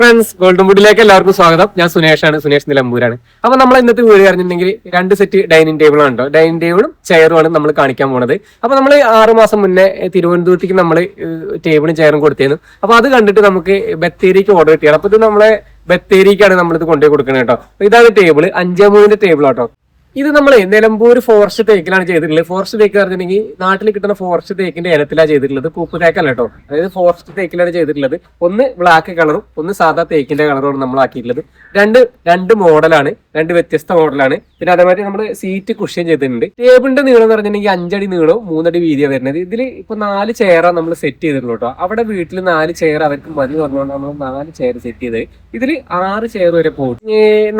Friends golden വുഡിലേക്ക് എല്ലാവർക്കും സ്വാഗതം. ഞാൻ സുനേഷ് നിലമ്പൂരാണ്. അപ്പൊ നമ്മൾ ഇന്നത്തെ വീഡിയോ പറഞ്ഞിട്ടുണ്ടെങ്കിൽ 2 സെറ്റ് ഡൈനിങ് ടേബിൾ ഉണ്ടോ, ഡൈനിങ് ടേബിളും ചെയറുമാണ് നമ്മൾ കാണിക്കാൻ പോണത്. അപ്പൊ നമ്മൾ 6 മാസം മുന്നേ തിരുവനന്തപുരത്തേക്ക് നമ്മൾ ടേബിളും ചെയറും കൊടുത്തിരുന്നു. അപ്പൊ അത് കണ്ടിട്ട് നമുക്ക് ബത്തേരിക്ക് ഓർഡർ കിട്ടിയാണ്. അപ്പൊ ഇത് നമ്മളെ ബത്തേരിക്കാണ് നമ്മളിത് കൊണ്ടുപോയി കൊടുക്കുന്നത് കേട്ടോ. ഇതാണ് ടേബിള്, 5-3 ടേബിൾ കേട്ടോ. ഇത് നമ്മൾ നിലമ്പൂർ ഫോറസ്റ്റ് തേക്കിലാണ് ചെയ്തിട്ടുള്ളത്. ഫോറസ്റ്റ് തേക്ക് പറഞ്ഞിട്ടുണ്ടെങ്കിൽ നാട്ടിൽ കിട്ടുന്ന ഫോറസ്റ്റ് തേക്കിന്റെ ഇനത്തിലാണ് ചെയ്തിട്ടുള്ളത്, പൂപ്പ് തേക്കല്ല കേട്ടോ. അതായത് ഫോറസ്റ്റ് തേക്കിലാണ് ചെയ്തിട്ടുള്ളത്. ഒന്ന് ബ്ലാക്ക് കളറും ഒന്ന് സാധാ തേക്കിന്റെ കളറുമാണ് നമ്മൾ ആക്കിയിട്ടുള്ളത്. രണ്ട് മോഡലാണ്, 2 വ്യത്യസ്ത മോഡലാണ്. പിന്നെ അതേമാതിരി നമ്മൾ സീറ്റ് കുഷ്യൻ ചെയ്തിട്ടുണ്ട്. ടേബിളിന്റെ നീളം എന്ന് പറഞ്ഞിട്ടുണ്ടെങ്കിൽ 5 അടി നീളവും 3 അടി വീതിയാണ് വരുന്നത്. ഇതിൽ ഇപ്പൊ 4 ചെയറാണ് നമ്മൾ സെറ്റ് ചെയ്തിട്ടുള്ളൂ കേട്ടോ. അവിടെ വീട്ടിൽ 4 ചെയർ അവർക്ക് മതി പറഞ്ഞുകൊണ്ട് നമ്മൾ 4 ചെയർ സെറ്റ് ചെയ്തത്. ഇതിൽ 6 ചെയർ വരെ പോകും.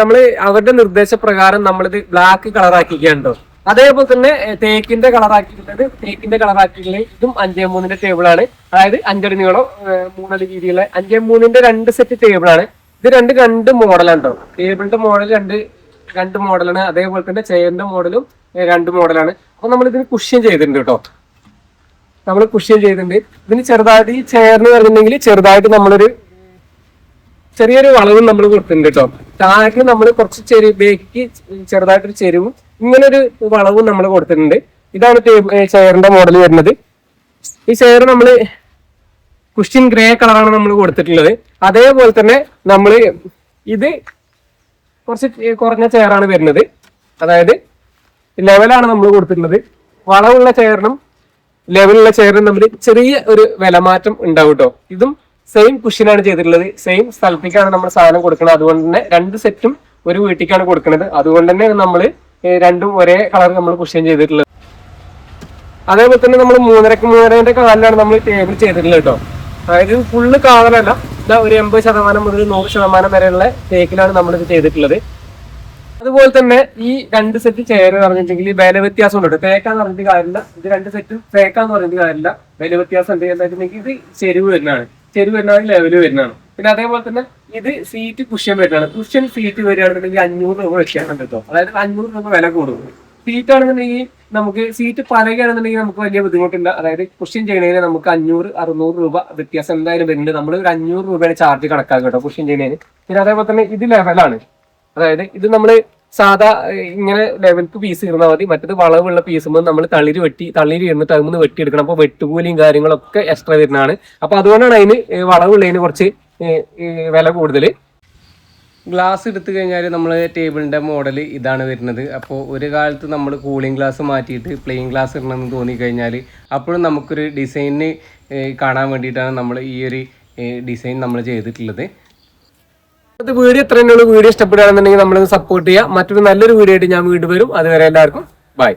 നമ്മൾ അവരുടെ നിർദ്ദേശപ്രകാരം നമ്മളിത് ബ്ലാക്ക് കളറാക്കിയിട്ടുണ്ടോ. അതേപോലെ തന്നെ തേക്കിന്റെ കളറാക്കിയിട്ടുള്ളത് ഇതും 5-3 ടേബിളാണ്. അതായത് 5 അടി നീളം 3 അടി വീതിയുള്ള 5-3 2 സെറ്റ് ടേബിളാണ്. ഇത് രണ്ട് മോഡലാണ് കേട്ടോ. ടേബിളിന്റെ മോഡൽ രണ്ട് മോഡലാണ്. അതേപോലെ തന്നെ ചെയറിന്റെ മോഡലും 2 മോഡലാണ്. അപ്പൊ നമ്മൾ ഇതിന് കുഷ്യൻ ചെയ്തിട്ടുണ്ട് കേട്ടോ. ഇതിന് ചെറുതായിട്ട് ഈ ചെയറിന് പറഞ്ഞിട്ടുണ്ടെങ്കിൽ ചെറുതായിട്ട് നമ്മളൊരു ചെറിയൊരു വളവും നമ്മൾ കൊടുത്തിട്ടുണ്ട് കേട്ടോ. താഴേക്ക് നമ്മൾ കുറച്ച് ബേക്ക് ചെറുതായിട്ടൊരു ചെരുവും ഇങ്ങനൊരു വളവും നമ്മൾ കൊടുത്തിട്ടുണ്ട്. ഇതാണ് ചെയറിന്റെ മോഡൽ വരുന്നത്. ഈ ചെയർ നമ്മൾ കുഷ്യൻ ഗ്രേ കളറാണ് നമ്മൾ കൊടുത്തിട്ടുള്ളത്. അതേപോലെ തന്നെ നമ്മൾ ഇത് കുറച്ച് കുറഞ്ഞ ചെയറാണ് വരുന്നത്. അതായത് ലെവലാണ് നമ്മൾ കൊടുത്തിട്ടുള്ളത്. വളവുള്ള ചെയറിനും ലെവലുള്ള ചെയറിനും തമ്മിൽ ചെറിയ ഒരു വിലമാറ്റം ഉണ്ടാവും കേട്ടോ. ഇതും സെയിം കുഷ്യനാണ് ചെയ്തിട്ടുള്ളത്. സെയിം സ്ഥലത്തേക്കാണ് നമ്മൾ സാധനം കൊടുക്കുന്നത്. അതുകൊണ്ട് തന്നെ 2 സെറ്റും ഒരു വീട്ടിലേക്കാണ് കൊടുക്കുന്നത്. അതുകൊണ്ട് തന്നെ നമ്മൾ രണ്ടും ഒരേ കളർ നമ്മൾ കുഷ്യൻ ചെയ്തിട്ടുള്ളത്. അതേപോലെ തന്നെ നമ്മൾ 3.5 കാലിലാണ് നമ്മൾ ടേബിൾ ചെയ്തിട്ടുള്ളത് കേട്ടോ. അതായത് ഫുള്ള് കാതലല്ല, ഒരു 80% മുതൽ 100% വരെയുള്ള തേക്കിലാണ് നമ്മളിത് ചെയ്തിട്ടുള്ളത്. അതുപോലെ തന്നെ ഈ 2 സെറ്റ് ചെയർ പറഞ്ഞിട്ടുണ്ടെങ്കിൽ വില വ്യത്യാസം ഉണ്ട്. തേക്കാന്ന് പറഞ്ഞിട്ട് കാര്യമില്ല. ഇത് 2 സെറ്റും തേക്കാന്ന് പറഞ്ഞിട്ട് കാര്യമില്ല, വില വ്യത്യാസം ഉണ്ട്. എന്തായിട്ടുണ്ടെങ്കിൽ ഇത് ചെരുവ് വരുന്നതാണ്, ലെവല് വരുന്നതാണ്. പിന്നെ അതേപോലെ തന്നെ ഇത് സീറ്റ് കുഷ്യൻ വരുന്നതാണ്. കുഷ്യൻ സീറ്റ് വരികയാണെന്നുണ്ടെങ്കിൽ 500 രൂപ വെക്കാനുണ്ട് കേട്ടോ. അതായത് 500 രൂപ വില കൂടും. സീറ്റ് ആണെന്നുണ്ടെങ്കിൽ നമുക്ക് സീറ്റ് പലകയാണെന്നുണ്ടെങ്കിൽ നമുക്ക് വലിയ ബുദ്ധിമുട്ടില്ല. അതായത് കുഷ്യൻ ചെയ്യണതിന് നമുക്ക് 500-600 രൂപ വ്യത്യാസം എന്തായാലും വരുന്നുണ്ട്. നമ്മൾ ഒരു 500 രൂപയുടെ ചാർജ് കണക്കാക്കും കേട്ടോ കുഷ്യൻ ചെയ്യുന്നതിന്. പിന്നെ അതേപോലെ തന്നെ ഇത് ലെവലാണ്. അതായത് ഇത് നമ്മൾ സാധാ ഇങ്ങനെ ലെവൽക്ക് പീസ് ഇടുന്നാൽ മതി. മറ്റത് വളവുള്ള പീസുമ്പോൾ നമ്മൾ തളിര് ഇരുന്നിട്ട് അതിൽ വെട്ടിയെടുക്കണം. അപ്പോൾ വെട്ടുകൂലിയും കാര്യങ്ങളൊക്കെ എക്സ്ട്രാ വരുന്നതാണ്. അപ്പൊ അതുകൊണ്ടാണ് അതിന് വളവുള്ളതിന് കുറച്ച് വില കൂടുതൽ. ഗ്ലാസ് എടുത്തു കഴിഞ്ഞാൽ നമ്മൾ ടേബിളിൻ്റെ മോഡൽ ഇതാണ് വരുന്നത്. അപ്പോൾ ഒരു കാലത്ത് നമ്മൾ കൂളിംഗ് ഗ്ലാസ് മാറ്റിയിട്ട് പ്ലെയിൻ ഗ്ലാസ് ഇടണമെന്ന് തോന്നിക്കഴിഞ്ഞാൽ അപ്പോഴും നമുക്കൊരു ഡിസൈനിന് കാണാൻ വേണ്ടിയിട്ടാണ് നമ്മൾ ഈ ഒരു ഡിസൈൻ നമ്മൾ ചെയ്തിട്ടുള്ളത്. അത് വീഡിയോ എത്ര തന്നെയുള്ളൂ. വീഡിയോ ഇഷ്ടപ്പെടുകയാണെന്നുണ്ടെങ്കിൽ നമ്മളത് സപ്പോർട്ട് ചെയ്യുക. മറ്റൊരു നല്ലൊരു വീഡിയോ ആയിട്ട് ഞാൻ വീണ്ടും വരും. അതുവരെ എല്ലാവർക്കും ബൈ.